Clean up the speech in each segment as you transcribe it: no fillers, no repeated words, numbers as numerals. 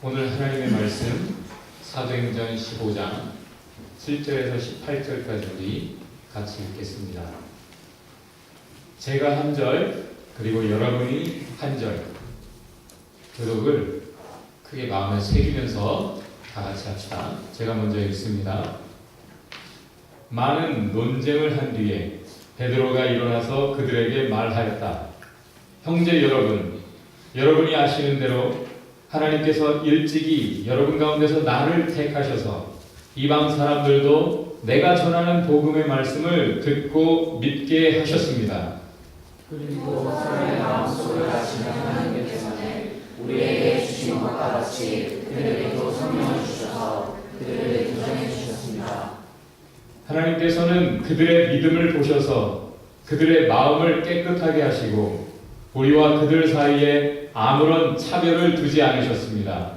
오늘 하나님의 말씀 사도행전 15장 7절에서 18절까지 우리 같이 읽겠습니다. 제가 한 절, 그리고 여러분이 한 절, 교독을 크게 마음에 새기면서 다 같이 합시다. 제가 먼저 읽습니다. 많은 논쟁을 한 뒤에 베드로가 일어나서 그들에게 말하였다. 형제 여러분, 여러분이 아시는 대로 하나님께서 일찍이 여러분 가운데서 나를 택하셔서 이방 사람들도 내가 전하는 복음의 말씀을 듣고 믿게 하셨습니다. 그리고 서로의 마음속을 아시는 하나님께서는 우리에게 주신 것과 같이 그들에게도 성령을 주셔서 그들을 인정해 주셨습니다. 하나님께서는 그들의 믿음을 보셔서 그들의 마음을 깨끗하게 하시고 우리와 그들 사이에 아무런 차별을 두지 않으셨습니다.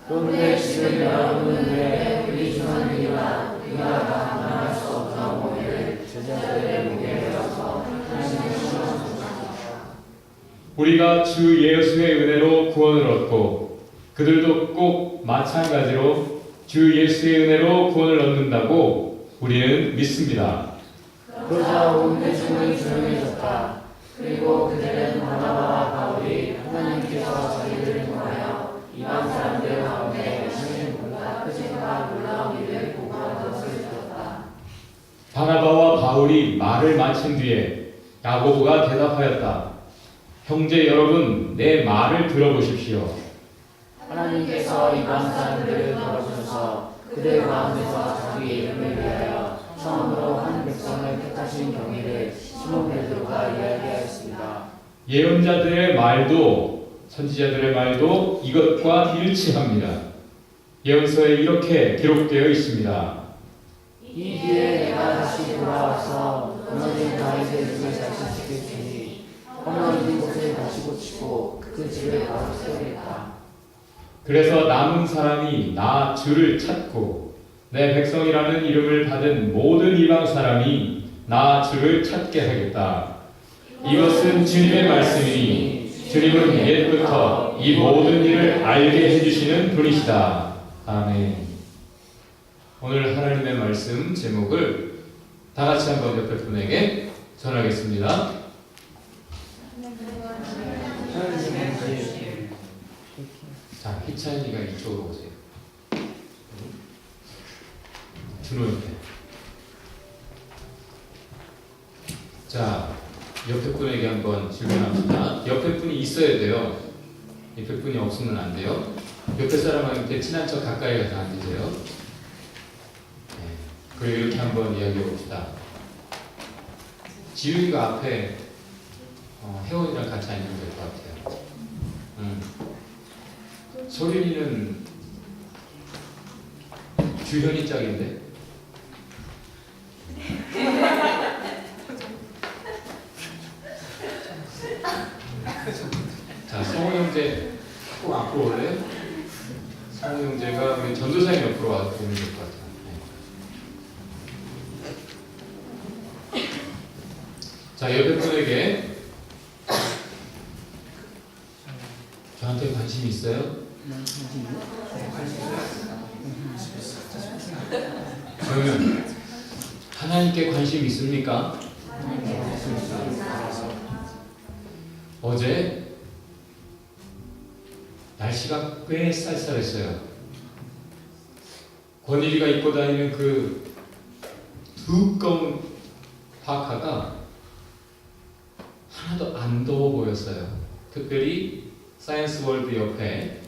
그런데 지금 여러분은 왜 우리 중 한 명이나 우리가 다 만날 수 없던 오해를 제자들의 목에 매어서 하나님의 시험을 주셨습니다. 우리가 주 예수의 은혜로 구원을 얻고 그들도 꼭 마찬가지로 주 예수의 은혜로 구원을 얻는다고 우리는 믿습니다. 그러자 온 대중은 조용해졌다. 그리고 그들은 바나바와 바울이 하나님께서 자기들을 통하여 이방 사람들 가운데 하시는 보다 크심과 놀라운 일을 보고한 것을 들었다. 바나바와 바울이 말을 마친 뒤에 야고보가 대답하였다. 형제 여러분, 내 말을 들어보십시오. 하나님께서 이방 사람들을 걸어주셔서 그들 가운데서 자기 이름을 위하여 처음으로 한 백성을 택하신 경위를 시몬 베드로가 이야기하였습니다. 예언자들의 말도 선지자들의 말도 이것과 일치합니다. 예언서에 이렇게 기록되어 있습니다. 이 뒤에 내가 다시 돌아와서 무너진 다윗의 집을 다시 지킬 테니 허물어진 곳을 다시 고치고 그 집을 바로 세우겠다. 그래서 남은 사람이 나 주를 찾고 내 백성이라는 이름을 받은 모든 이방 사람이 나 주를 찾게 하겠다. 이것은 주님의 말씀이니 주님은 옛부터 이 모든 일을 알게 해주시는 분이시다. 아멘. 오늘 하나님의 말씀 제목을 다 같이 한번 옆에 분에게 전하겠습니다. 자, 희찬이가 이쪽으로 오세요. 준호 옆에. 자, 옆에 분에게 한번 질문합시다. 옆에 분이 있어야 돼요. 옆에 분이 없으면 안 돼요. 옆에 사람한테 친한 척 가까이 가서 앉으세요. 네. 그리고 이렇게 한번 이야기해 봅시다. 지윤이가 앞에 혜원이랑 같이 앉으면 될 것 같아요. 소린이는 주현이 짝인데? 자, 성우 형제 꼭 앞으로 올래요? 성우 형제가 우리 전도사님 옆으로 와서 보면 될 것 같아요. 네. 자, 옆에 분에게 저한테 관심 있어요? 그러면 하나님께 관심 있습니까? 어제 날씨가 꽤 쌀쌀했어요. 권일이가 입고 다니는 그 두꺼운 파카가 하나도 안 더워 보였어요. 특별히 사이언스 월드 옆에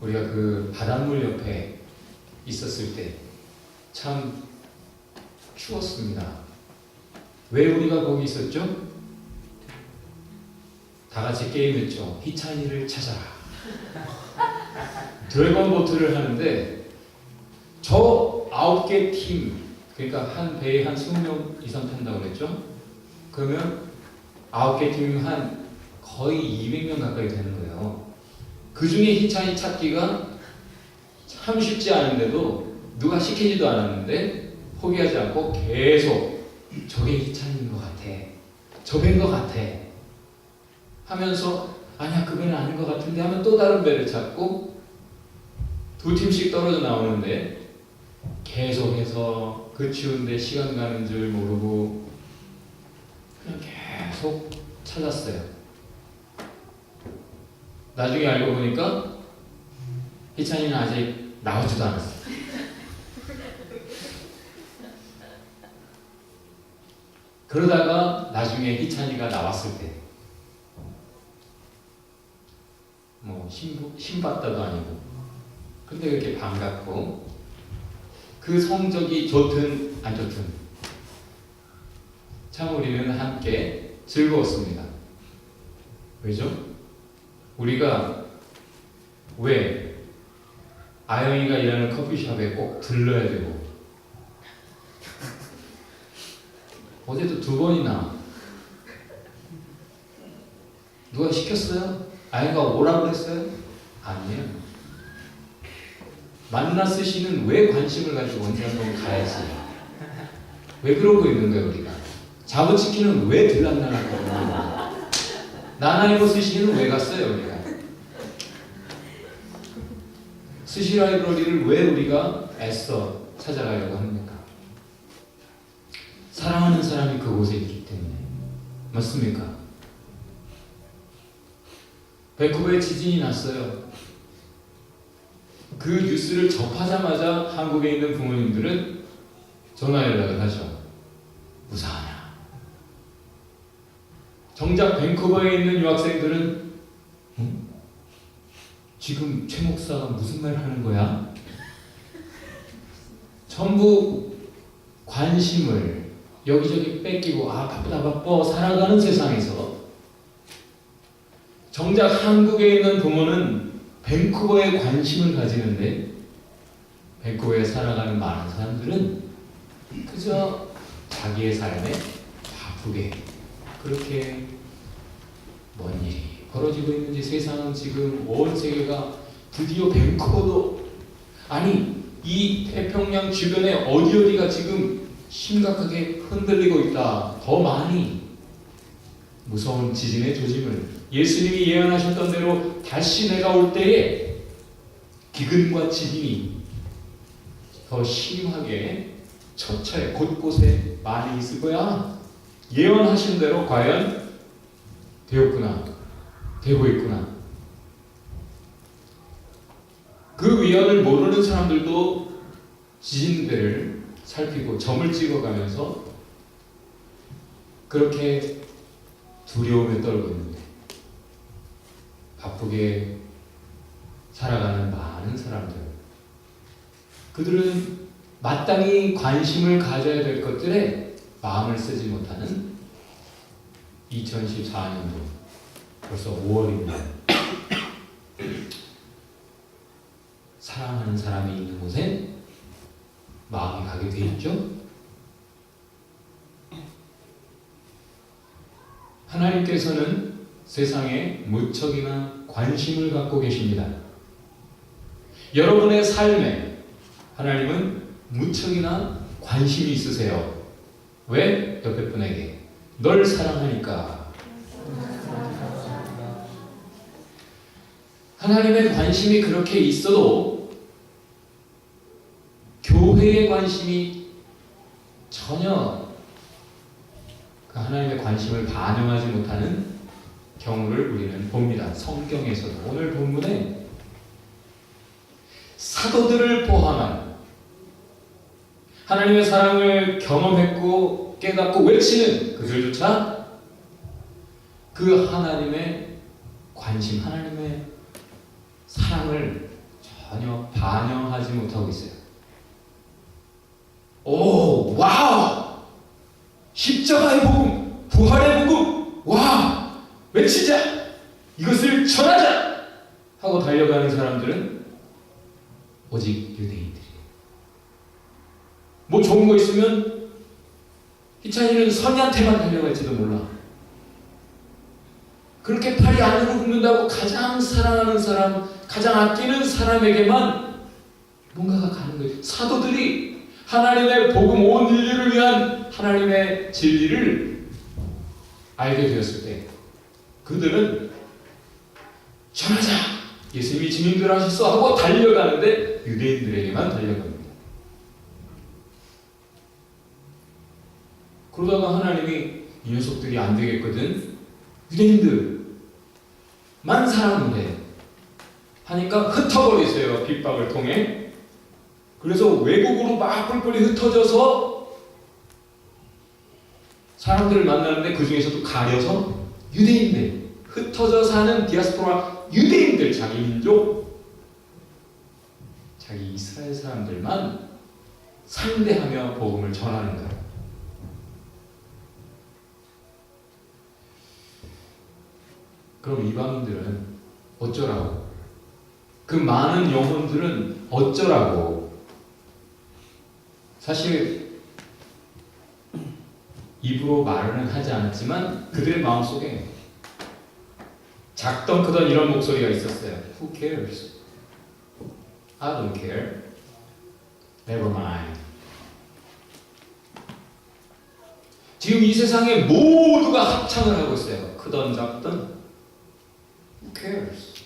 우리가 그 바닷물 옆에 있었을 때 참 추웠습니다. 왜 우리가 거기 있었죠? 다 같이 게임했죠. 희찬이를 찾아라. 드래곤 보트를 하는데 저 9개 팀, 그러니까 한 배에 한 20명 이상 탄다고 그랬죠? 그러면 9개 팀이면 한 거의 200명 가까이 되는 거예요. 그 중에 희찬이 찾기가 참 쉽지 않은데도 누가 시키지도 않았는데 포기하지 않고 계속 저게 희찬인 것 같아. 저배인 것 같아. 하면서 아니야 그건 아닌 것 같은데 하면 또 다른 배를 찾고 두 팀씩 떨어져 나오는데 계속해서 그 추운데 시간 가는 줄 모르고 그냥 계속 찾았어요. 나중에 알고 보니까 희찬이는 아직 나오지도 않았어요. 그러다가 나중에 희찬이가 나왔을 때 뭐 신받다도 아니고 근데 그렇게 반갑고 그 성적이 좋든 안 좋든 참 우리는 함께 즐거웠습니다. 왜죠? 우리가 왜 아영이가 일하는 커피숍에 꼭 들러야 되고 어제도 2번이나 누가 시켰어요? 아이가 오라고 그랬어요? 아니에요. 만나스시는 왜 관심을 가지고 언제 한번 가야지? 왜 그러고 있는 거예요 우리가? 자부치킨은 왜 들락날락거리는 나나이보 스시는 왜 갔어요 우리가? 스시 라이브러리를 왜 우리가 애써 찾아가려고 합니까? 사랑하는 사람이 그곳에 있기 때문에. 맞습니까? 밴쿠버에 지진이 났어요. 그 뉴스를 접하자마자 한국에 있는 부모님들은 전화 연락을 하죠. 무사하냐? 정작 밴쿠버에 있는 유학생들은 지금 최 목사가 무슨 말 하는 거야? 전부 관심을 여기저기 뺏기고 바쁘다 바빠 살아가는 세상에서 정작 한국에 있는 부모는 밴쿠버에 관심을 가지는데 밴쿠버에 살아가는 많은 사람들은 그저 자기의 삶에 바쁘게 그렇게 뭔 일이 벌어지고 있는지 세상은 지금 온 세계가 드디어 밴쿠버도 아니 이 태평양 주변에 어디가 지금 심각하게 흔들리고 있다. 더 많이 무서운 지진의 조짐을 예수님이 예언하셨던 대로 다시 내가 올 때에 기근과 지진이 더 심하게 처처에 곳곳에 많이 있을 거야. 예언하신 대로 과연 되었구나. 되고 있구나. 그 위험을 모르는 사람들도 지진대를 살피고 점을 찍어가면서 그렇게 두려움에 떨고 있는데 바쁘게 살아가는 많은 사람들 그들은 마땅히 관심을 가져야 될 것들에 마음을 쓰지 못하는 2014년도 벌써 5월입니다. 사랑하는 사람이 있는 곳에 마음이 가게 돼 있죠. 하나님께서는 세상에 무척이나 관심을 갖고 계십니다. 여러분의 삶에 하나님은 무척이나 관심이 있으세요. 왜? 옆에 분에게 널 사랑하니까. 하나님의 관심이 그렇게 있어도 교회의 관심이 전혀 그 하나님의 관심을 반영하지 못하는 경우를 우리는 봅니다. 성경에서도 오늘 본문에 사도들을 포함한 하나님의 사랑을 경험했고 깨닫고 외치는 그들조차 그 하나님의 관심, 하나님의 사랑을 전혀 반영하지 못하고 있어요. 오, 와우! 십자가의 복음, 부활의 복음, 와! 외치자! 이것을 전하자! 하고 달려가는 사람들은 오직 유대인들이에요. 뭐 좋은 거 있으면 희찬이는 선이한테만 달려갈지도 몰라. 그렇게 팔이 안으로 굽는다고 가장 사랑하는 사람, 가장 아끼는 사람에게만 뭔가가 가는 거예요. 사도들이 하나님의 복음 온 인류를 위한 하나님의 진리를 알게 되었을 때 그들은 전하자! 예수님이 증인들 하셨어 하고 달려가는데 유대인들에게만 달려갑니다. 그러다가 하나님이 이 녀석들이 안 되겠거든, 유대인들만 사랑하면 돼 하니까 흩어버리세요. 핍박을 통해. 그래서 외국으로 막 뿔뿔이 흩어져서 사람들을 만나는데 그 중에서도 가려서 유대인들, 흩어져 사는 디아스포라 유대인들, 자기 민족, 자기 이스라엘 사람들만 상대하며 복음을 전하는 거예요. 그럼 이방인들은 어쩌라고? 그 많은 영혼들은 어쩌라고? 사실 입으로 말은 하지 않았지만 그들의 마음속에 작던 크던 이런 목소리가 있었어요. Who cares? I don't care. Never mind. 지금 이 세상에 모두가 합창을 하고 있어요. 크던 작던 Who cares?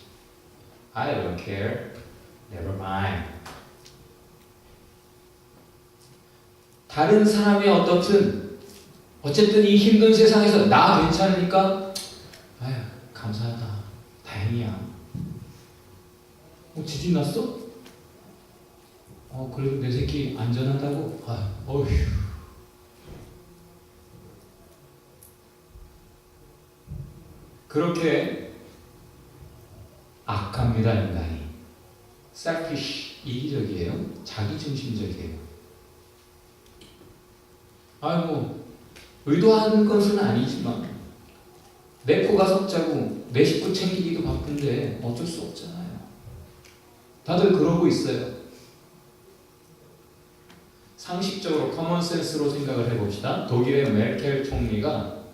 I don't care. Never mind. 다른 사람이 어떻든 어쨌든 이 힘든 세상에서 나 괜찮으니까 아휴 감사하다. 다행이야. 지진 났어? 그래도 내 새끼 안전하다고? 어휴. 그렇게 악합니다, 인간이. selfish, 이기적이에요. 자기중심적이에요. 의도한 것은 아니지만 내 코가 석자고 내 식구 챙기기도 바쁜데 어쩔 수 없잖아요. 다들 그러고 있어요. 상식적으로 커먼센스로 생각을 해봅시다. 독일의 메르켈 총리가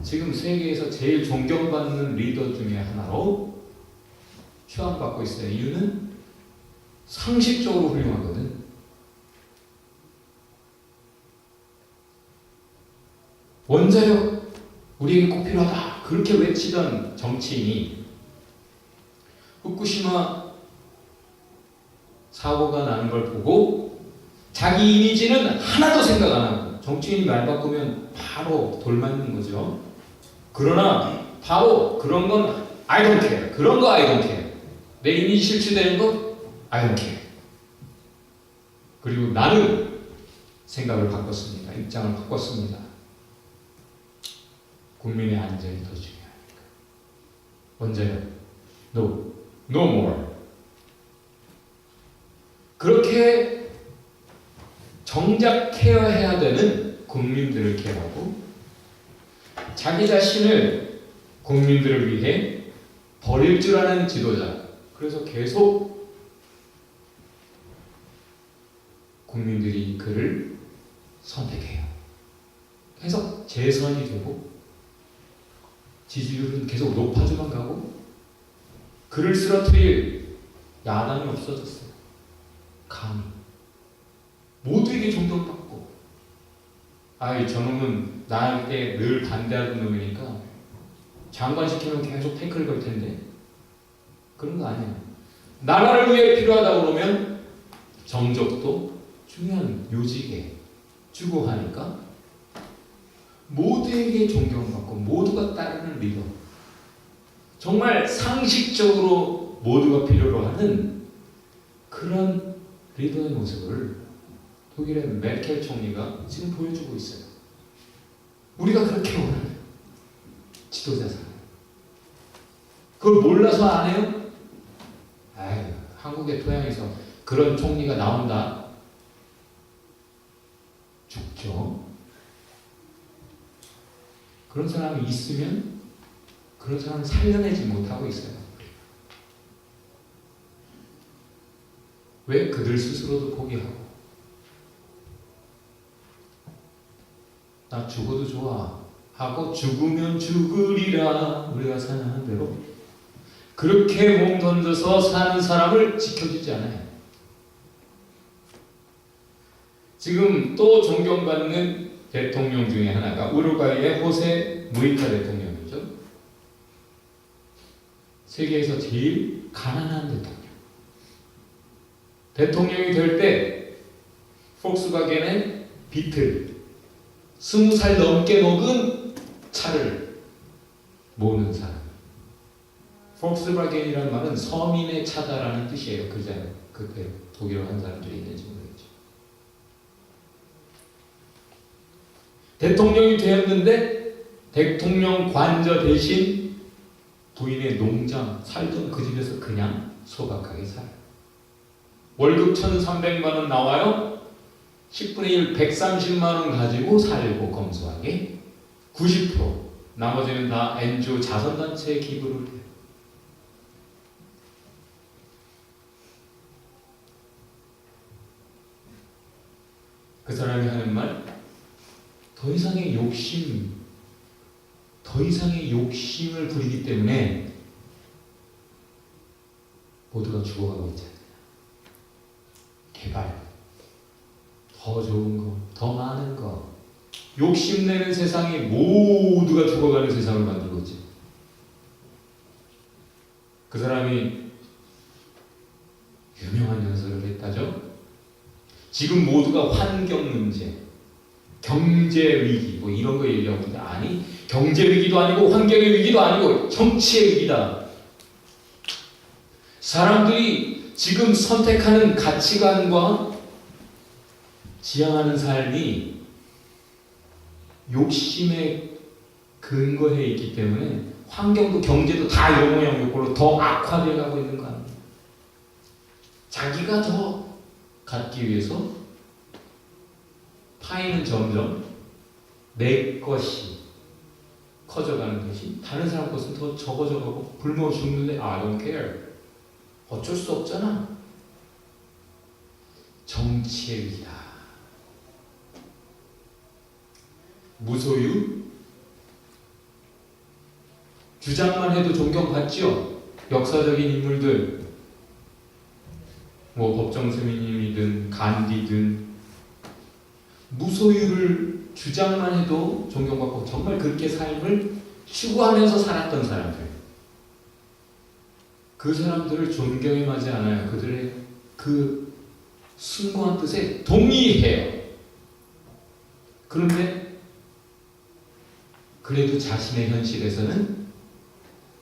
지금 세계에서 제일 존경받는 리더 중에 하나로 추앙받고 있어요. 이유는 상식적으로 훌륭하거든. 원자력 우리에게 꼭 필요하다 그렇게 외치던 정치인이 후쿠시마 사고가 나는 걸 보고 자기 이미지는 하나도 생각 안 하고, 정치인이 말 바꾸면 바로 돌 맞는 거죠. 그러나 바로 그런 건 I don't care. 그런 거 I don't care. 내 이미지 실추되는 거 I don't care. 그리고 나는 생각을 바꿨습니다. 입장을 바꿨습니다. 국민의 안전이 더 중요하니까. 원자력 No more. 그렇게 정작 케어해야 되는 국민들을 케어하고 자기 자신을 국민들을 위해 버릴 줄 아는 지도자. 그래서 계속 국민들이 그를 선택해요. 계속 재선이 되고 지지율은 계속 높아져만 가고 그를 쓰러뜨릴 야당이 없어졌어요. 감히 모두에게 존경받고 저놈은 나한테 늘 반대하던 놈이니까 장관 시키면 계속 태클 걸 텐데 그런 거 아니에요. 나라를 위해 필요하다고 그러면 정적도 중요한 요직에 주고 하니까 모두에게 존경받고 모두가 따르는 리더. 정말 상식적으로 모두가 필요로 하는 그런 리더의 모습을 독일의 메르켈 총리가 지금 보여주고 있어요. 우리가 그렇게 원하는 지도자상. 그걸 몰라서 안 해요? 한국의 토양에서 그런 총리가 나온다? 죽죠. 그런 사람이 있으면 그런 사람을 살려내지 못하고 있어요. 왜? 그들 스스로도 포기하고 나 죽어도 좋아 하고 죽으면 죽으리라 우리가 생각하는 대로 그렇게 몸 던져서 사는 사람을 지켜주지 않아요. 지금 또 존경받는 대통령 중에 하나가 우루과이의 호세 무이카 대통령이죠. 세계에서 제일 가난한 대통령. 대통령이 될 때 폭스바겐의 비틀 20살 넘게 먹은 차를 모는 사람. 폭스바겐이라는 말은 서민의 차다라는 뜻이에요. 그때 독일어 한 사람들이 있는지 모르겠죠. 대통령이 되었는데 대통령 관저 대신 부인의 농장 살던 그 집에서 그냥 소박하게 살아요. 월급 1,300만 원 나와요. 10분의 1 130만 원 가지고 살고 검소하게 90% 나머지는 다 NGO 자선단체에 기부를 해요. 그 사람이 하는 말, 더 이상의 욕심을 부리기 때문에 모두가 죽어가고 있지 않느냐. 개발, 더 좋은 거, 더 많은 거, 욕심내는 세상에 모두가 죽어가는 세상을 만들고 있지. 그 사람이 유명한 연설을 했다죠. 지금 모두가 환경 문제, 경제 위기 뭐 이런 거 얘기하고 있는데 아니, 경제 위기도 아니고 환경의 위기도 아니고 정치의 위기다. 사람들이 지금 선택하는 가치관과 지향하는 삶이 욕심에 근거해 있기 때문에 환경도 경제도 다 영호양육으로 더 악화되어 가고 있는 거 아닙니까? 자기가 더 갖기 위해서 파이는 점점 내 것이 커져가는 것이 다른 사람 것은 더 적어져가고 굶어 죽는데 I don't care. 어쩔 수 없잖아. 정치의 위기다. 무소유 주장만 해도 존경받죠. 역사적인 인물들 뭐 법정스님이든 간디든 무소유를 주장만 해도 존경받고 정말 그렇게 삶을 추구하면서 살았던 사람들, 그 사람들을 존경에 맞지 않아요. 그들의 그 숭고한 뜻에 동의해요. 그런데 그래도 자신의 현실에서는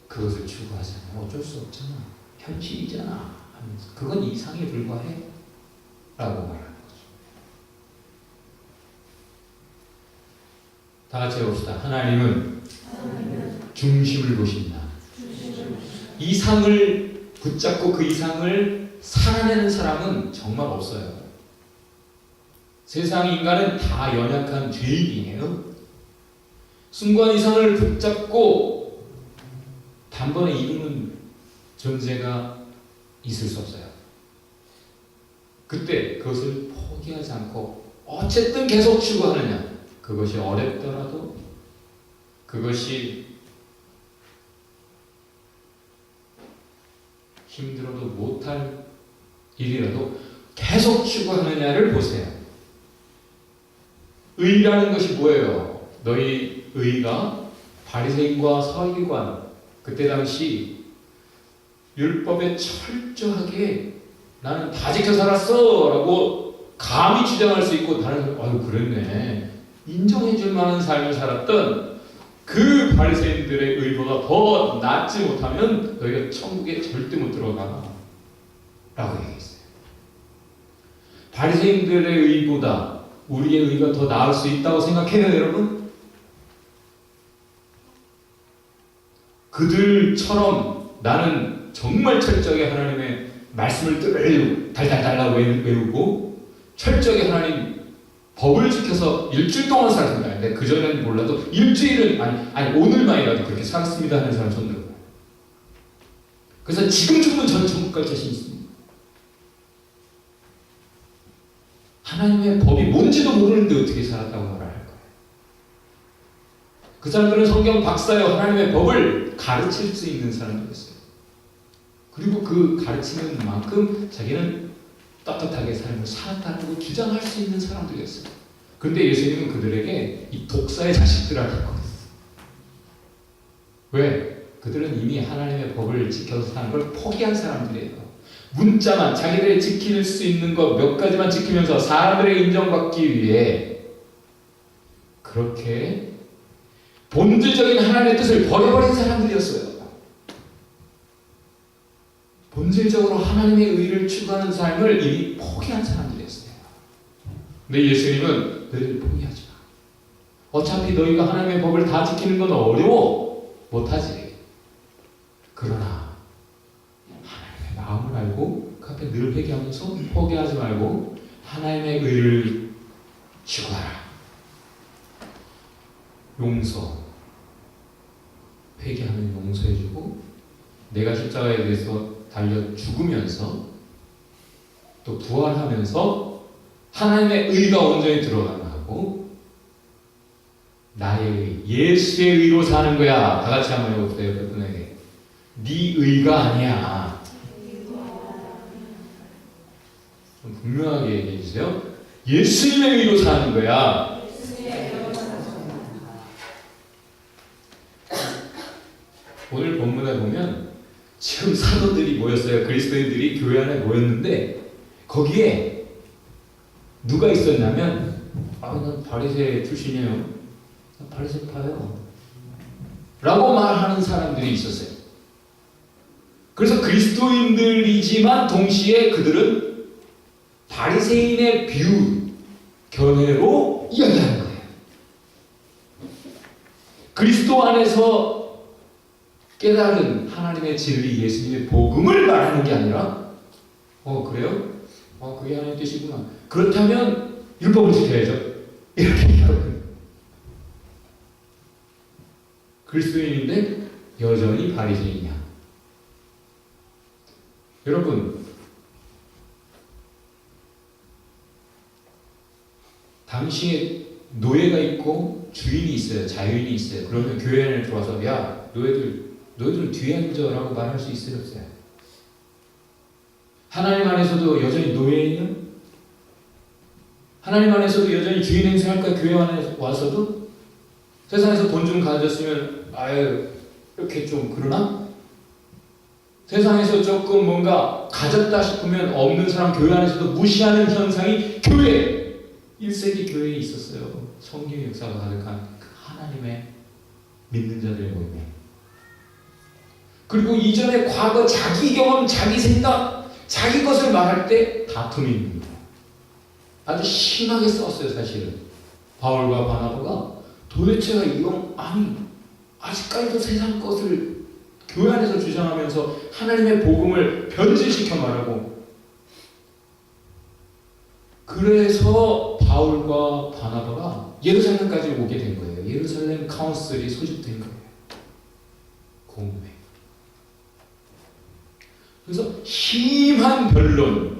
그것을 추구하잖아요. 어쩔 수 없잖아. 현실이잖아. 하면서 그건 이상에 불과해. 라고 말하는 거죠. 다 같이 해봅시다. 하나님은 중심을 보신다. 이상을 붙잡고 그 이상을 살아내는 사람은 정말 없어요. 세상 인간은 다 연약한 죄인이에요. 숭고한 이상을 붙잡고 단번에 이루는 존재가 있을 수 없어요. 그때 그것을 포기하지 않고 어쨌든 계속 추구하느냐. 그것이 어렵더라도, 그것이 힘들어도 못할 일이라도 계속 추구하느냐를 보세요. 의라는 것이 뭐예요? 너희 의가 바리새인과 서기관, 그때 당시 율법에 철저하게 나는 다 지켜 살았어 라고 감히 주장할 수 있고, 다른 사람 아유 그랬네 인정해 줄 만한 삶을 살았던 그 바리새인들의 의보다 더 낫지 못하면 너희가 천국에 절대 못 들어가 라고 얘기했어요. 바리새인들의 의보다 우리의 의가 더 나을 수 있다고 생각해요, 여러분? 그들처럼 나는 정말 철저하게 하나님의 말씀을 늘 달달달달 외우고 철저하게 하나님 법을 지켜서 일주일 동안 살았습니다. 근데 그전에는 몰라도 일주일은 아니 오늘만이라도 그렇게 살았습니다 하는 사람 손 들어요. 그래서 지금 죽으면 저는 천국 갈 자신 있습니다. 하나님의 법이 뭔지도 모르는데 어떻게 살았다고 말할 거예요. 그 사람들은 성경 박사여 하나님의 법을 가르칠 수 있는 사람들이었어요. 그리고 그 가르치는 만큼 자기는 떳떳하게 삶을 살았다고 주장할 수 있는 사람들이었어요. 그런데 예수님은 그들에게 이 독사의 자식들이라고 했어요. 왜? 그들은 이미 하나님의 법을 지켜서 사는 걸 포기한 사람들이에요. 문자만 자기들이 지킬 수 있는 것 몇 가지만 지키면서 사람들의 인정받기 위해 그렇게 본질적인 하나님의 뜻을 버려버린 사람들이었어요. 본질적으로 하나님의 의를 추구하는 삶을 이미 포기한 사람들이었어요. 근데 예수님은 너희들 포기하지 마. 어차피 너희가 하나님의 법을 다 지키는 건 어려워. 못하지. 그러나 하나님의 마음을 알고 그 앞에 늘 회개하면서 포기하지 말고 하나님의 의를 추구하라. 용서. 회개하면 용서해주고 내가 십자가에 대해서 달려 죽으면서 또 부활하면서 하나님의 의가 온전히 드러나고 나의 의, 예수의 의로 사는 거야. 다 같이 한번 해봅시다. 여러분에게 네 의가 아니야. 좀 분명하게 얘기해 주세요. 예수님의 의로 사는 거야. 오늘 본문에 보면 지금 사도들이 모였어요. 그리스도인들이 교회 안에 모였는데 거기에 누가 있었냐면 난 바리새 출신이에요. 나 바리새파예요. 라고 말하는 사람들이 있었어요. 그래서 그리스도인들이지만 동시에 그들은 바리새인의 뷰, 견해로 이야기하는 거예요. 그리스도 안에서 깨달은 하나님의 진리, 예수님의 복음을 말하는 게 아니라 그래요? 그게 하나님의 뜻이구나. 그렇다면 율법을 지켜야죠. 이렇게 얘기하거든요. 그리스도인인데 여전히 바리새인이야. 여러분, 당시에 노예가 있고 주인이 있어요. 자유인이 있어요. 그러면 교회 안에 들어와서 야, 너희들 뒤에 앉아라고 말할 수 있어요, 없어요? 하나님 안에서도 여전히 노예예요? 하나님 안에서도 여전히 주인 행세할까? 교회 안에 와서도? 세상에서 돈 좀 가졌으면 이렇게 좀 그러나? 세상에서 조금 뭔가 가졌다 싶으면 없는 사람 교회 안에서도 무시하는 현상이 교회! 1세기 교회에 있었어요. 성경 역사가 가득한 그 하나님의 믿는 자들의 모임에. 그리고 이전에 과거 자기 경험, 자기 생각, 자기 것을 말할 때 다툼이 있는 거예요. 아주 심하게 싸웠어요, 사실은. 바울과 바나바가 도대체가 아직까지도 세상 것을 교회 안에서 주장하면서 하나님의 복음을 변질시켜 말하고 그래서 바울과 바나바가 예루살렘까지 오게 된 거예요. 예루살렘 카운슬이 소집된 거예요. 공회. 그래서 심한 변론이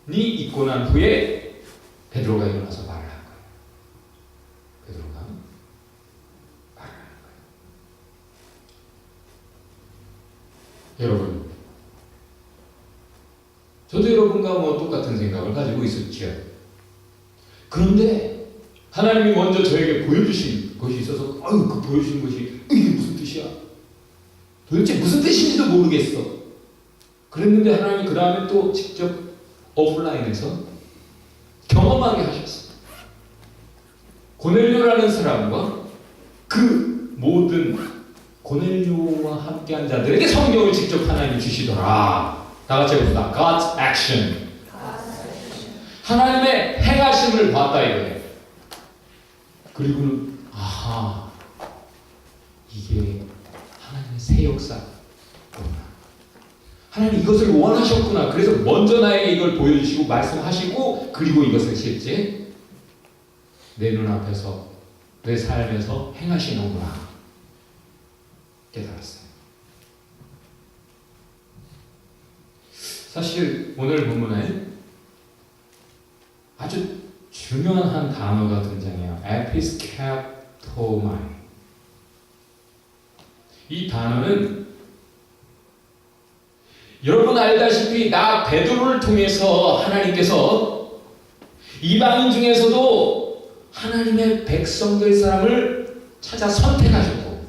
있고 난 후에 베드로가 일어나서 말을 한 거예요. 베드로가 말을 하는 거예요. 여러분, 저도 여러분과 똑같은 생각을 가지고 있었죠. 그런데 하나님이 먼저 저에게 보여주신 것이 있어서 그 보여주신 것이 이게 무슨 뜻이야? 도대체 무슨 뜻인지도 모르겠어. 그랬는데 하나님이 그 다음에 또 직접 오프라인에서 경험하게 하셨어요. 고넬료라는 사람과 그 모든 고넬료와 함께한 자들에게 성경을 직접 하나님이 주시더라. 다 같이 해봅시다. God's action. 하나님의 행하심을 봤다 이거예요. 그리고는 이게 하나님의 새 역사구나. 하나님 이것을 원하셨구나. 그래서 먼저 나에게 이걸 보여주시고 말씀하시고 그리고 이것을 실제 내 눈앞에서 내 삶에서 행하시는구나 깨달았어요. 사실 오늘 본문에 아주 중요한 한 단어가 등장해요. 에피스케토마이. 이 단어는 여러분 알다시피 나 베드로를 통해서 하나님께서 이방인 중에서도 하나님의 백성 될 사람을 찾아 선택하셨고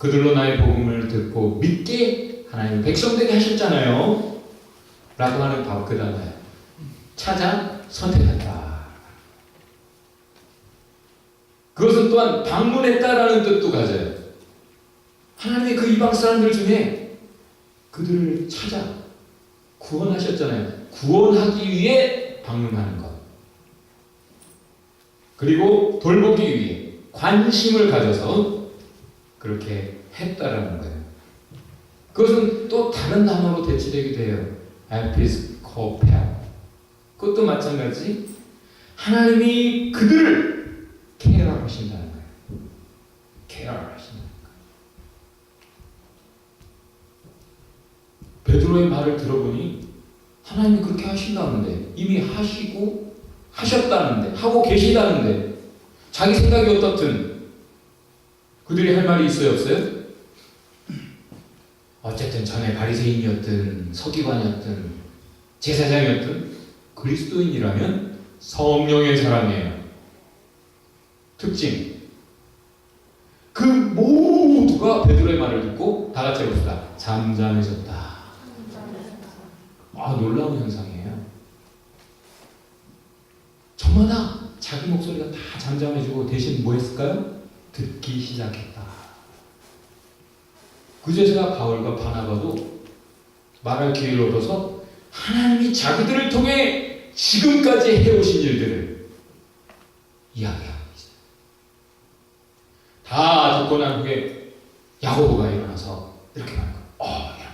그들로 나의 복음을 듣고 믿게 하나님 백성 되게 하셨잖아요. 라고 하는 바로 그 단어예요. 찾아 선택했다. 그것은 또한 방문했다라는 뜻도 가져요. 하나님이 그 이방 사람들 중에 그들을 찾아 구원하셨잖아요. 구원하기 위해 방문하는 것. 그리고 돌보기 위해 관심을 가져서 그렇게 했다라는 거예요. 그것은 또 다른 단어로 대치되기도 해요. 에피스코펠. 그것도 마찬가지. 하나님이 그들을 케어하신다는 거예요. 케어하신다는 거예요. 베드로의 말을 들어보니 하나님이 그렇게 하신다는데, 이미 하시고 하셨다는데, 하고 계시다는데, 자기 생각이 어떻든 그들이 할 말이 있어요, 없어요? 어쨌든 전에 바리새인이었든 서기관이었든 제사장이었든 그리스도인이라면 성령의 사람이에요. 특징. 그 모두가 베드로의 말을 듣고 다 같이 해봅시다. 잠잠해졌다. 아, 놀라운 현상이에요. 저마다 자기 목소리가 다 잠잠해지고 대신 뭐 했을까요? 듣기 시작했다. 그제서야 바울과 바나바도 말할 기회를 얻어서 하나님이 자기들을 통해 지금까지 해오신 일들을 이야기하고 있어요. 다 듣고 난 후에 야고보가 일어나서 이렇게 말한 거예요.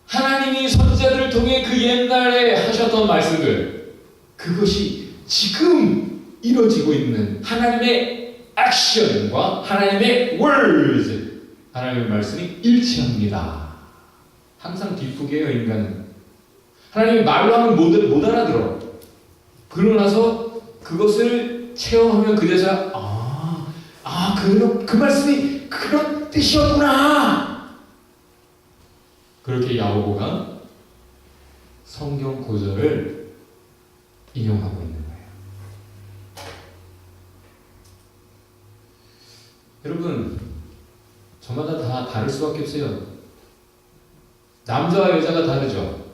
하나님이 선지자들을 통해 그 옛날에 하셨던 말씀들, 그것이 지금 이루어지고 있는 하나님의 액션과 하나님의 words, 하나님의 말씀이 일치합니다. 항상 기쁘게 해요, 인간은. 하나님이 말로 하면 못 알아들어. 그러고 나서 그것을 체험하면 그제서야 그 말씀이 그런 뜻이었구나. 그렇게 야고보가 성경 구절을 인용하고 있는 거예요. 여러분, 저마다 다 다를 수밖에 없어요. 남자와 여자가 다르죠.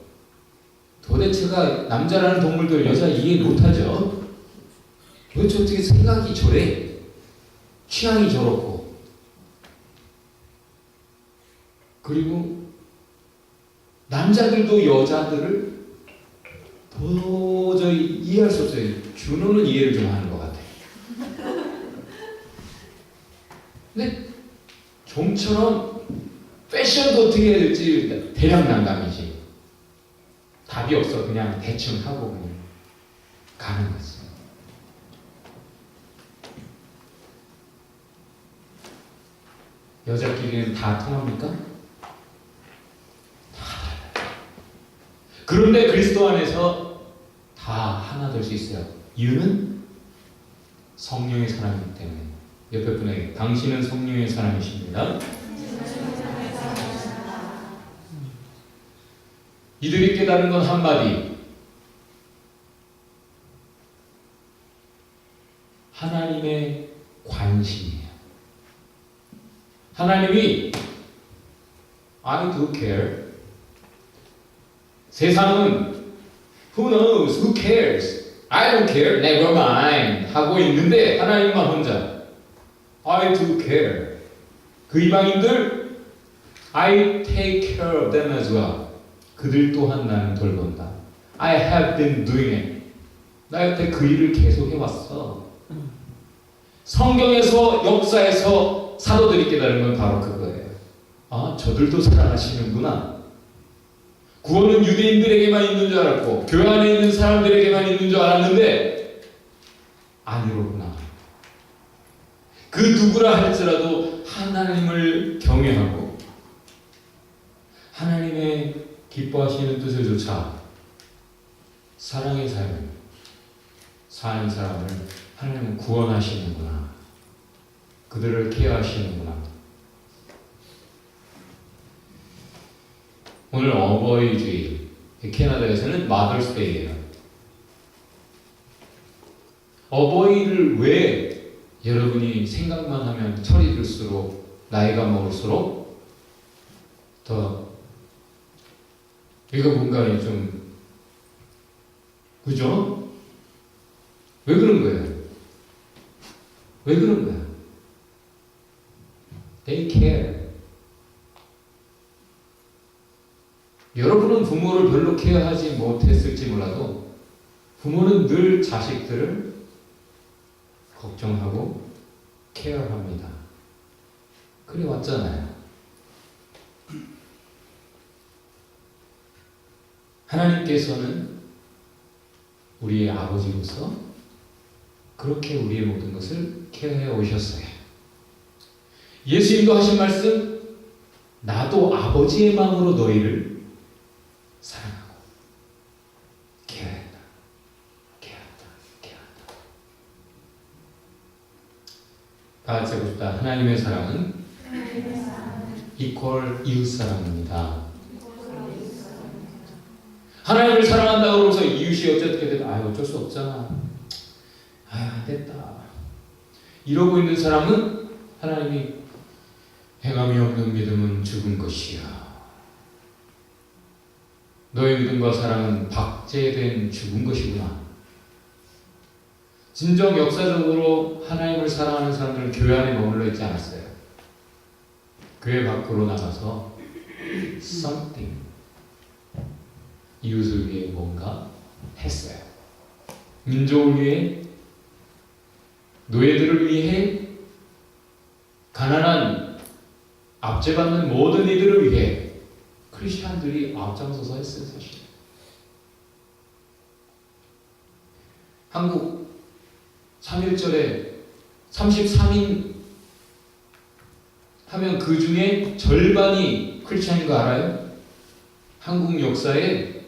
도대체가 남자라는 동물도 여자 이해 못하죠. 도대체 어떻게 생각이 저래? 취향이 저렇고. 그리고 남자들도 여자들을 도저히 이해할 수 없어요. 준호는 이해를 좀 하는 것 같아요. 근데 좀처럼 패션도 어떻게 해야 될지 대략 난감이지. 답이 없어. 그냥 대충 하고 그냥 가는 거지. 여자끼리는 다 통합니까? 다 달라요. 그런데 그리스도 안에서 다 하나 될 수 있어요. 이유는 성령의 사람이기 때문에. 옆에 분에게 당신은 성령의 사람이십니다. 이들이 깨달은 건 한마디. 하나님의 관심이에요. 하나님이 I do care. 세상은 who knows, who cares, I don't care, never mind 하고 있는데 하나님만 혼자 I do care. 그 이방인들 I take care of them as well. 그들 또한 나는 돌본다. I have been doing it. 나 여태 그 일을 계속 해왔어. 성경에서 역사에서 사도들이 깨달은 건 바로 그거예요. 아, 저들도 사랑하시는구나. 구원은 유대인들에게만 있는 줄 알았고 교회 안에 있는 사람들에게만 있는 줄 알았는데 아니로구나. 그 누구라 할지라도 하나님을 경외하고 하나님의 기뻐하시는 뜻을 조차 사랑의 삶을 사는 사람을 하나님은 구원하시는구나. 그들을 케어하시는구나. 오늘 어버이주일, 캐나다에서는 마더스데이예요. 어버이를 왜 여러분이 생각만 하면 철이 들수록 나이가 먹을수록 더 이거 뭔가 좀 그죠? 왜 그런 거예요? 왜 그런 거야? They care. 여러분은 부모를 별로 케어하지 못했을지 몰라도 부모는 늘 자식들을 걱정하고 케어합니다. 그래 왔잖아요. 하나님께서는 우리의 아버지로서 그렇게 우리의 모든 것을 케어해 오셨어요. 예수님도 하신 말씀, 나도 아버지의 마음으로 너희를 사랑하고 케어했다. 다 같이 해봅시다. 하나님의 사랑은 이퀄 이웃사랑입니다. 하나님을 사랑한다고 그러면서 이웃이 어떻게 되든 어쩔 수 없잖아. 안 됐다. 이러고 있는 사람은 하나님이 행함이 없는 믿음은 죽은 것이야. 너의 믿음과 사랑은 박제된 죽은 것이구나. 진정 역사적으로 하나님을 사랑하는 사람들은 교회 안에 머물러 있지 않았어요. 교회 밖으로 나가서 something 이웃을 위해 뭔가 했어요. 민족을 위해, 노예들을 위해, 가난한 압제받는 모든 이들을 위해 크리스찬들이 앞장서서 했어요. 사실 한국 3.1절에 33인 하면 그 중에 절반이 크리스찬인 거 알아요? 한국 역사의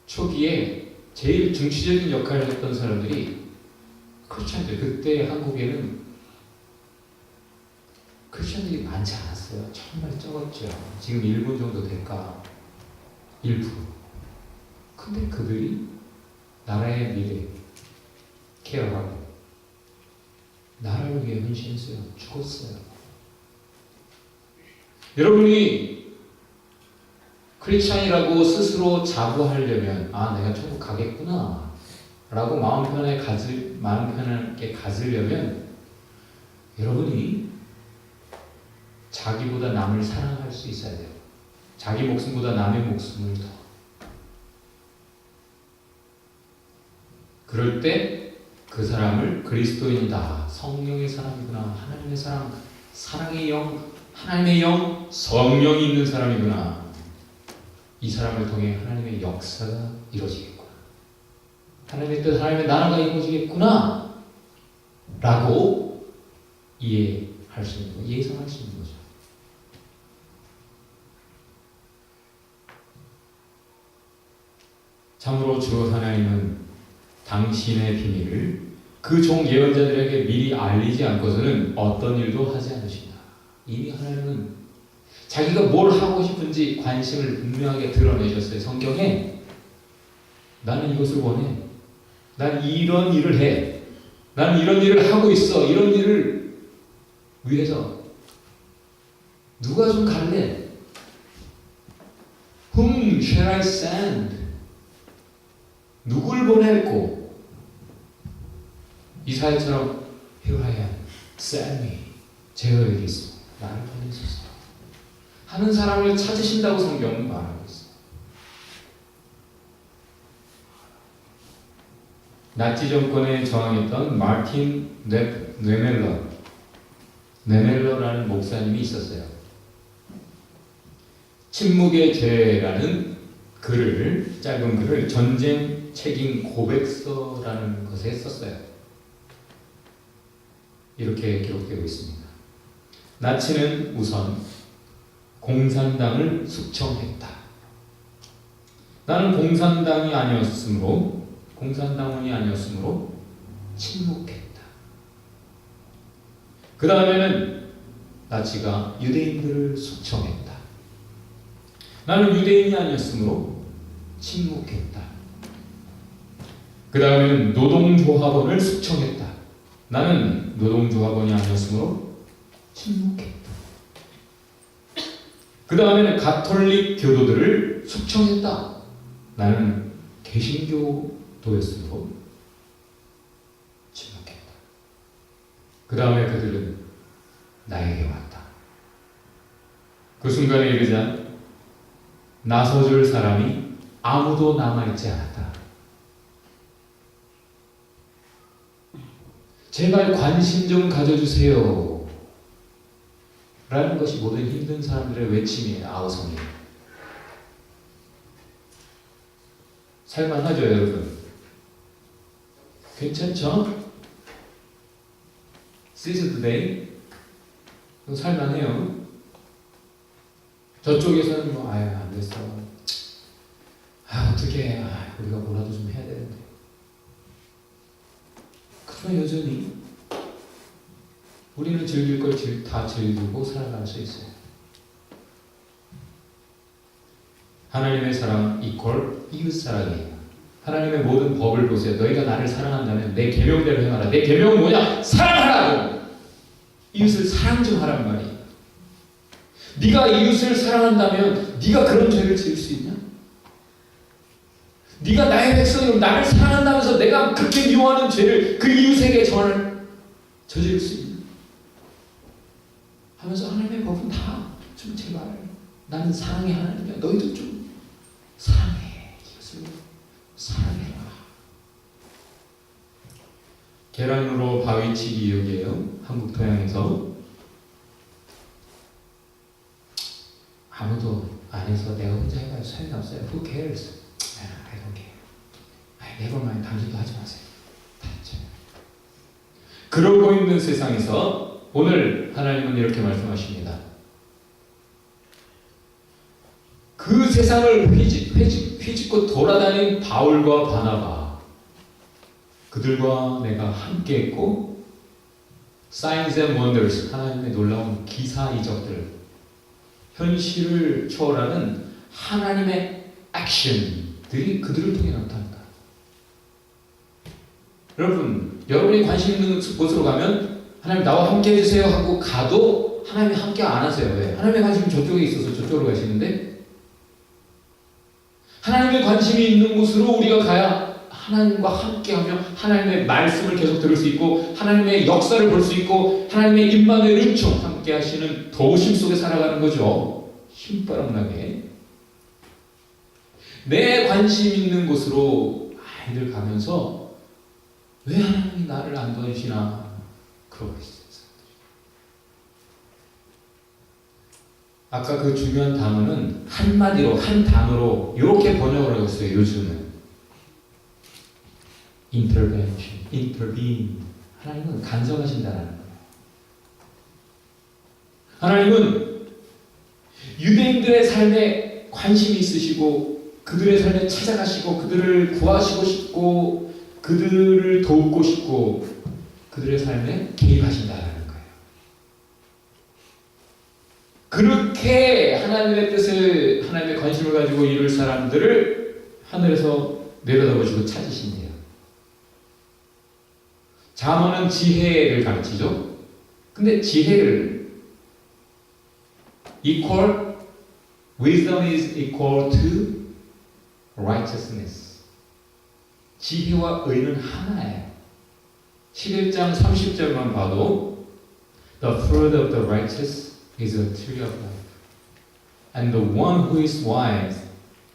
초기에 제일 중추적인 역할을 했던 사람들이 크리스찬들. 그때 한국에는 크리스찬들이 많지 않았어요. 정말 적었죠. 지금 1분 정도 될까? 1%. 근데 그들이 나라의 미래 케어하고 나라를 위해 헌신했어요. 죽었어요. 여러분이 크리스찬이라고 스스로 자부하려면 내가 천국 가겠구나 라고 마음 편하게 가지려면 여러분이 자기보다 남을 사랑할 수 있어야 돼요. 자기 목숨보다 남의 목숨을 더. 그럴 때 그 사람을 그리스도인이다, 성령의 사람이구나, 하나님의 사람, 사랑의 영, 하나님의 영, 성령이 있는 사람이구나. 이 사람을 통해 하나님의 역사가 이루어지겠구나. 하나님의 뜻, 하나님의 나라가 이루어지겠구나 라고 이해할 수 있는 거죠. 예상할 수 있는 거죠. 참으로 주 하나님은 당신의 비밀을 그 종 예언자들에게 미리 알리지 않고서는 어떤 일도 하지 않으신다. 이미 하나님은 자기가 뭘 하고 싶은지 관심을 분명하게 드러내셨어요. 성경에 나는 이것을 원해. 난 이런 일을 해. 나는 이런 일을 하고 있어. 이런 일을 위해서 누가 좀 갈래? Whom shall I send? 누굴 보낼고? 이사야처럼 Here I am, send me. 제가 여기 있어. 나를 보내소서. 하는 사람을 찾으신다고 성경은 말하고 있어요. 나치 정권에 저항했던 마틴 뇌멜러라는 목사님이 있었어요. 침묵의 죄라는 짧은 글을 전쟁 책임 고백서라는 것에 썼어요. 이렇게 기록되고 있습니다. 나치는 우선 공산당을 숙청했다. 나는 공산당원이 아니었으므로 침묵했다. 그 다음에는 나치가 유대인들을 숙청했다. 나는 유대인이 아니었으므로 침묵했다. 그 다음에는 노동조합원을 숙청했다. 나는 노동조합원이 아니었으므로 침묵했다. 그 다음에는 가톨릭 교도들을 숙청했다. 나는 개신교도였으므로 침묵했다. 그 다음에 그들은 나에게 왔다. 그 순간에 이르자 나서줄 사람이 아무도 남아있지 않았다. 제발 관심 좀 가져주세요. 라는 것이 모든 힘든 사람들의 외침이에요. 아우성이에요. 살만하죠, 여러분? 괜찮죠? Seize the day. 살만해요. 저쪽에서는 뭐, 아유, 안 됐어. 아, 어떡해. 아, 우리가 뭐라도 좀 해야 되는데. 그러나 여전히 우리는 즐길 걸 다 즐기고 살아갈 수 있어요. 하나님의 사랑 이퀄 이웃 사랑이에요. 하나님의 모든 법을 보세요. 너희가 나를 사랑한다면 내 계명대로 행하라. 내 계명은 뭐냐? 사랑하라고. 이웃을 사랑 좀 하란 말이에요. 네가 이웃을 사랑한다면 네가 그런 죄를 지을 수 있냐? 네가 나의 백성이고 나를 사랑한다면서 내가 그렇게 미워하는 죄를 그 이웃에게 저지를 수 있냐? 하면서 하나님의 법은 다 좀 제발 나는 사랑의 하나님이야. 너희도 좀 사랑해. 이것을 사랑해라. 계란으로 바위치기 여기에요. 한국 토양에서 아무도 안 해서 내가 혼자 해봐야 소용없어요. Who cares? I don't care. never mind. 당신도 하지 마세요. 그러고 있는 세상에서 오늘 하나님은 이렇게 말씀하십니다. 그 세상을 휘짓고 돌아다닌 바울과 바나바, 그들과 내가 함께했고 Signs and Wonders, 하나님의 놀라운 기사 이적들, 현실을 초월하는 하나님의 액션들이 그들을 통해 나타난다. 여러분, 여러분이 관심 있는 곳으로 가면 하나님 나와 함께 해주세요 하고 가도 하나님이 함께 안 하세요. 왜? 하나님의 관심이 저쪽에 있어서 저쪽으로 가시는데, 하나님의 관심이 있는 곳으로 우리가 가야 하나님과 함께하며 하나님의 말씀을 계속 들을 수 있고 하나님의 역사를 볼 수 있고 하나님의 임마누엘 은총 함께 하시는 도우심 속에 살아가는 거죠. 힘바람나게 내 관심 있는 곳으로 아이들 가면서 왜 하나님이 나를 안 도와주시나 그러고 있어요. 아까 그 중요한 단어는 한마디로 한 단어로 이렇게 번역을 하고 있어요. 요즘은 intervention, intervene. 하나님은 간섭하신다는 거예요. 하나님은 유대인들의 삶에 관심이 있으시고 그들의 삶에 찾아가시고 그들을 구하시고 싶고 그들을 돕고 싶고 그들의 삶에 개입하신다는 거예요. 그렇게 하나님의 뜻을, 하나님의 관심을 가지고 이룰 사람들을 하늘에서 내려다보시고 찾으신대요. 잠언은 지혜를 가르치죠. 근데 지혜를 wisdom is equal to righteousness. 지혜와 의는 하나예요. 11장 30절만 봐도 The fruit of the righteous is a tree of life. And the one who is wise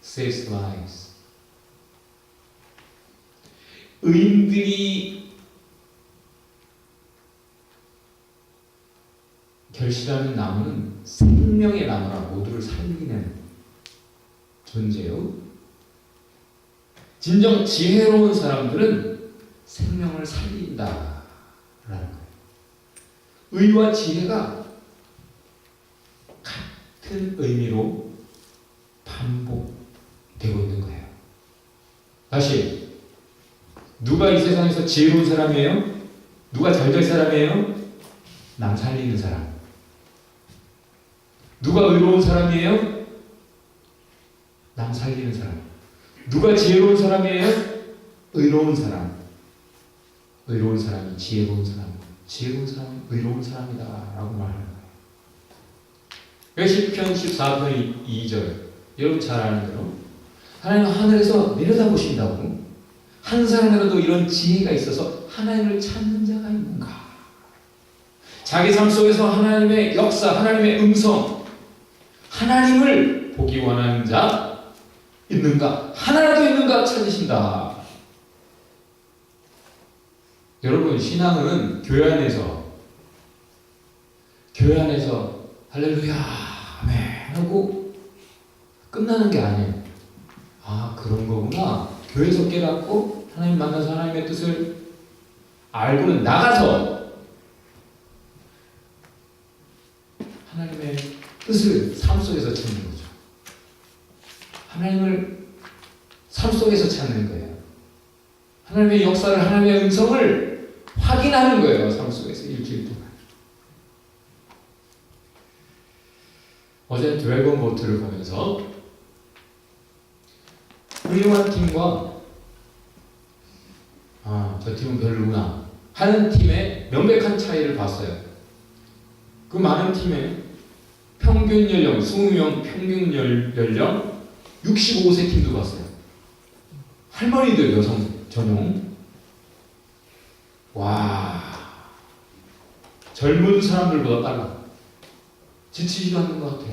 saves lives. 의인들이 결실하는 나무는 생명의 나무라 모두를 살리는 존재요. 진정 지혜로운 사람들은 생명을 살린다라는 거예요. 의와 지혜가 같은 의미로 반복되고 있는 거예요. 다시, 누가 이 세상에서 지혜로운 사람이에요? 누가 잘 될 사람이에요? 남 살리는 사람. 누가 의로운 사람이에요? 남 살리는 사람. 누가 지혜로운 사람이에요? 의로운 사람. 의로운 사람이 지혜로운 사람. 지혜로운 사람은 의로운 사람이다 라고 말하는 거예요. 시편 14편 2절 여러분 잘 아는 대로 하나님은 하늘에서 내려다보신다고 한 사람이라도 이런 지혜가 있어서 하나님을 찾는 자가 있는가? 자기 삶 속에서 하나님의 역사, 하나님의 음성, 하나님을 보기 원하는 자 있는가? 하나라도 있는가 찾으신다. 여러분, 신앙은 교회 안에서 할렐루야 아멘 하고 끝나는 게 아니에요. 아, 그런 거구나. 교회에서 깨닫고 하나님 만나서 하나님의 뜻을 알고는 나가서 하나님의 뜻을 삶 속에서 찾는 거죠. 하나님을 삶 속에서 찾는 거예요. 하나님의 역사를, 하나님의 음성을 확인하는 거예요. 삶 속에서 일주일 동안. 어제 드래곤 보트를 보면서 훌륭한 팀과 저 팀은 별로구나 하는 팀의 명백한 차이를 봤어요. 그 많은 팀의 평균 연령, 20명 평균 연령 65세 팀도 봤어요. 할머니들 여성 전용. 와, 젊은 사람들보다 빨라. 지치지도 않는 것 같아.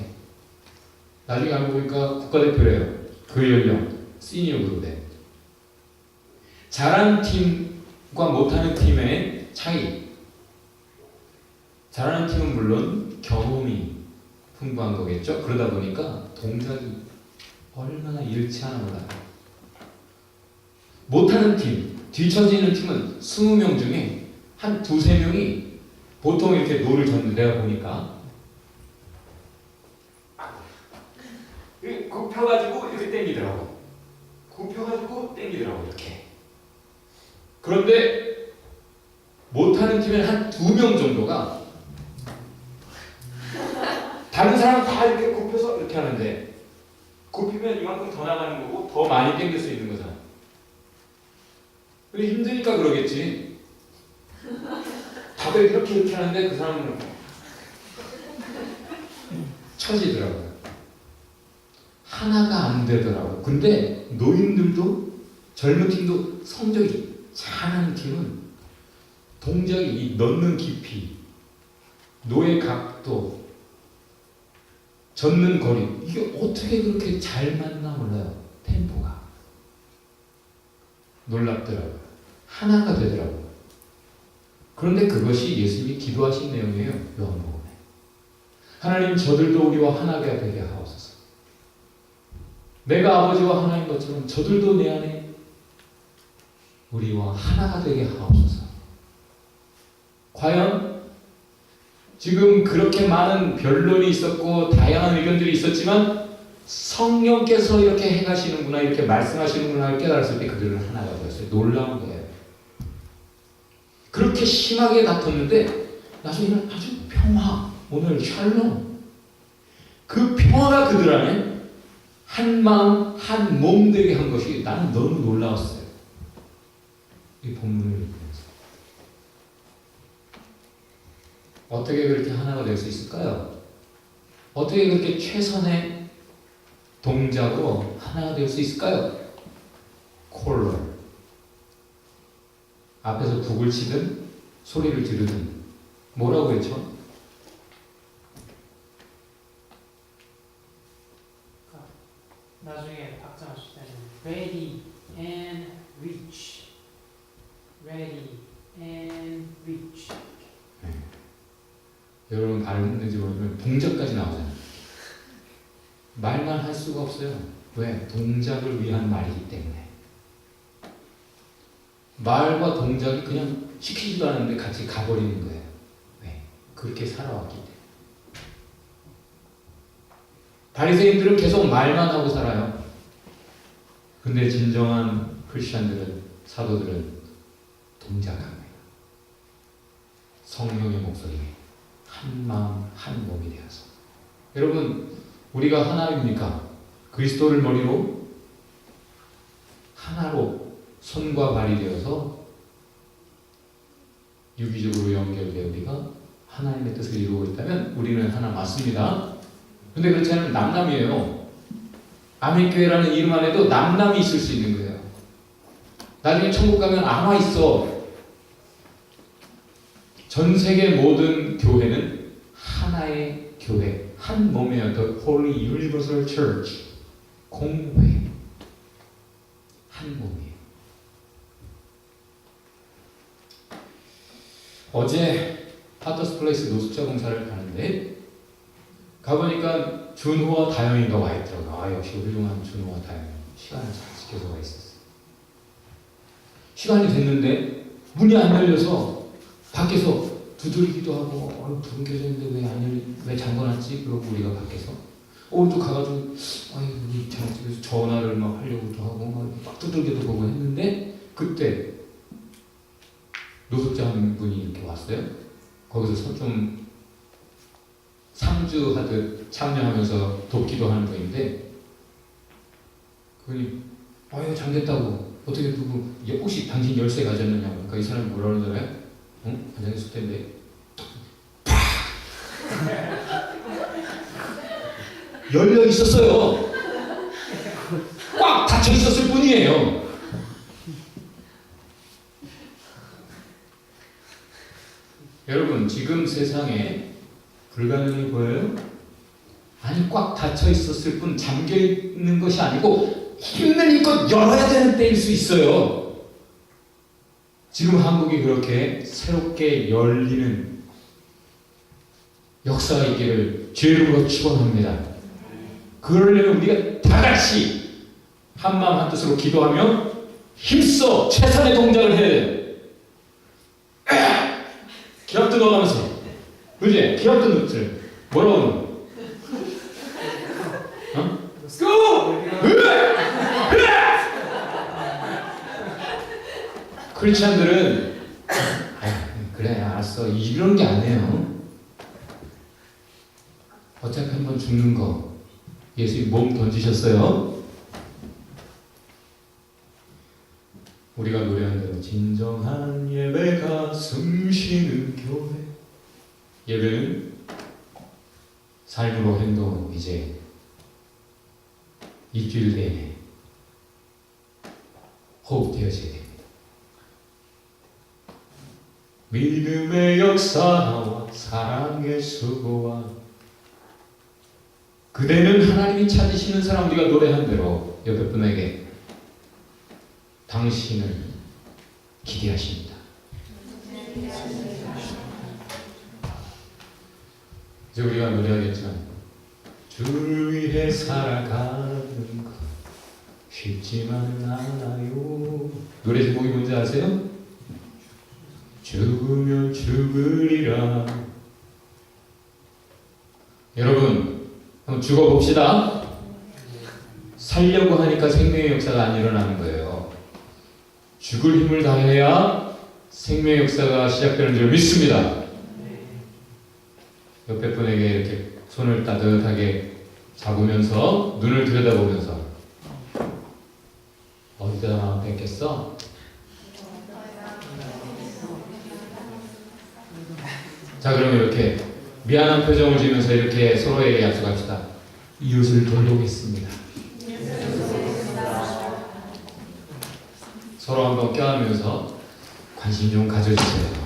나중에 알고 보니까 국가대표래요. 그 연령, 시니어 그룹에. 잘하는 팀과 못하는 팀의 차이. 잘하는 팀은 물론 경험이 풍부한 거겠죠. 그러다 보니까 동작이 얼마나 이렇지 않아 몰라요. 못하는 팀, 뒤처지는 팀은 20명 중에 한 2-3명이 보통 이렇게 노를 젓는데 내가 보니까 굽혀가지고 이렇게 당기더라고. 굽혀가지고 당기더라고 이렇게. 그런데 못하는 팀엔 한 2명 정도가 다른 사람 다 이렇게 굽혀서 이렇게 하는데 굽히면 이만큼 더 나가는 거고 더 많이 당길 수 있는 거잖아. 근데 힘드니까 그러겠지. 다들 이렇게 하는데 그 사람은 처지더라고요. 하나가 안 되더라고요. 근데 노인들도 젊은 팀도 성적이 잘하는 팀은 동작이 이 넣는 깊이, 노의 각도, 젓는 거리 이게 어떻게 그렇게 잘 맞나 몰라요. 템포가 놀랍더라고요. 하나가 되더라고요. 그런데 그것이 예수님이 기도하신 내용이에요. 요한복음에. 하나님 저들도 우리와 하나가 되게 하옵소서. 내가 아버지와 하나인 것처럼 저들도 내 안에 우리와 하나가 되게 하옵소서. 과연 지금 그렇게 많은 변론이 있었고 다양한 의견들이 있었지만 성령께서 이렇게 행하시는구나, 이렇게 말씀하시는구나 깨달았을 때 그들은 하나가 되었어요. 놀라운 거예요. 그렇게 심하게 다퉜는데 나중에는 아주 평화, 오늘 샬롬, 그 평화가 그들 안에 한 마음, 한 몸 되게 한 것이 나는 너무 놀라웠어요. 이 본문을 읽으면서 어떻게 그렇게 하나가 될 수 있을까요? 어떻게 그렇게 최선의 동작으로 하나가 될 수 있을까요? 콜러. 앞에서 북을 치든 소리를 지르든 뭐라고 했죠? 나중에 박자 맞출 때는 ready and reach, ready and reach. 여러분 알는지 모르지만 동작까지 나오잖아요. 말만 할 수가 없어요. 왜? 동작을 위한 말이기 때문에. 말과 동작이 그냥 시키지도 않았는데 같이 가버리는 거예요. 왜? 그렇게 살아왔기 때문에. 바리새인들은 계속 말만 하고 살아요. 근데 진정한 크리스천들은, 사도들은 동작합니다. 성령의 목소리에 한 마음 한 몸이 되어서. 여러분, 우리가 하나입니까? 그리스도를 머리로 하나로 손과 발이 되어서 유기적으로 연결되어 우리가 하나님의 뜻을 이루고 있다면 우리는 하나 맞습니다. 근데 그렇지 않으면 남남이에요. 아멘교회라는 이름 안에도 남남이 있을 수 있는 거예요. 나중에 천국 가면 아마 있어. 전 세계 모든 교회는 하나의 교회, 한 몸이에요. The Holy Universal Church. 공회. 한 몸이에요. 어제 파터스 플레이스 노숙자 공사를 가는데 가보니까 준호와 다영이가 와 있더라고요. 아, 역시 훌륭한 준호와 다영이. 시간을 잘 지켜서 와 있었어요. 시간이 됐는데 문이 안 열려서 밖에서 두드리기도 하고 불은 켜졌는데 왜 잠궈놨지? 그러고 우리가 밖에서 또 가가지고 우리 잘집에서 전화를 막 하려고도 하고 막 두들겨도 보고 했는데 그때 노숙자 한 분이 이렇게 왔어요. 거기서 좀 상주하듯 참여하면서 돕기도 하는 분인데 그분이 잠겼다고 어떻게 누구 혹시 당신 열쇠 가졌느냐고. 그러니까 이 사람이 뭐라 그러잖아요. 응? 안 잠겼을 텐데 열려 있었어요. 꽉 닫혀 있었을 뿐이에요. 여러분, 지금 세상에 불가능해 보여요? 아니, 꽉 닫혀 있었을 뿐 잠겨 있는 것이 아니고 힘을 입고 열어야 되는 때일 수 있어요. 지금 한국이 그렇게 새롭게 열리는 역사가 있기를 주의 이름으로 축원합니다. 그러려면 우리가 다 같이 한마음 한뜻으로 기도하며 힘써 최선의 동작을 해야 돼요. 기합도 넣어가면서 그지? 기합도 넣지. 뭐라고? Let's go! 크리스찬들은 그래 알았어 이런 게 아니에요. 어차피 한번 죽는 거 예수님 몸 던지셨어요. 우리가 노래하는 대로 진정한 예배가 숨쉬는 교회. 예배는 삶으로 행동으로 이제 일주일 내내 호흡되어져야 됩니다. 믿음의 역사와 사랑의 수고와 그대는 하나님이 찾으시는 사람. 우리가 노래한 대로 옆에 분에게 당신을 기대하십니다. 이제 우리가 노래하겠지만 주를 위해 살아가는 것 쉽지만은 않아요. 노래 제목이 뭔지 아세요? 죽으면 죽으리라. 여러분 한번 죽어봅시다. 살려고 하니까 생명의 역사가 안 일어나는 거예요. 죽을 힘을 다해야 생명의 역사가 시작되는 줄 믿습니다. 옆에 분에게 이렇게 손을 따뜻하게 잡으면서 눈을 들여다보면서 어디다 뵙겠어? 자, 그러면 이렇게 미안한 표정을 지으면서 이렇게 서로에게 약속합시다. 이웃을 돌보겠습니다. 서로 한번 껴안으면서 관심 좀 가져주세요.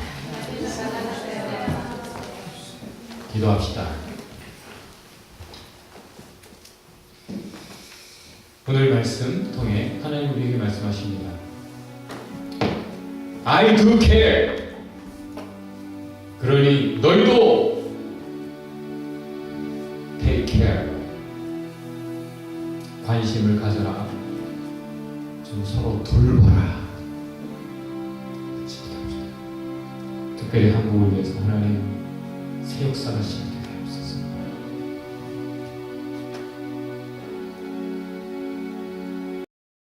기도합시다. 오늘 말씀 통해 하나님 우리에게 말씀하십니다. I do care. 그러니 너희도 take care. 관심을 가져라. 좀 서로 돌봐라. 특별히 한국을 위해서 하나님 새 역사가 시작됩니다.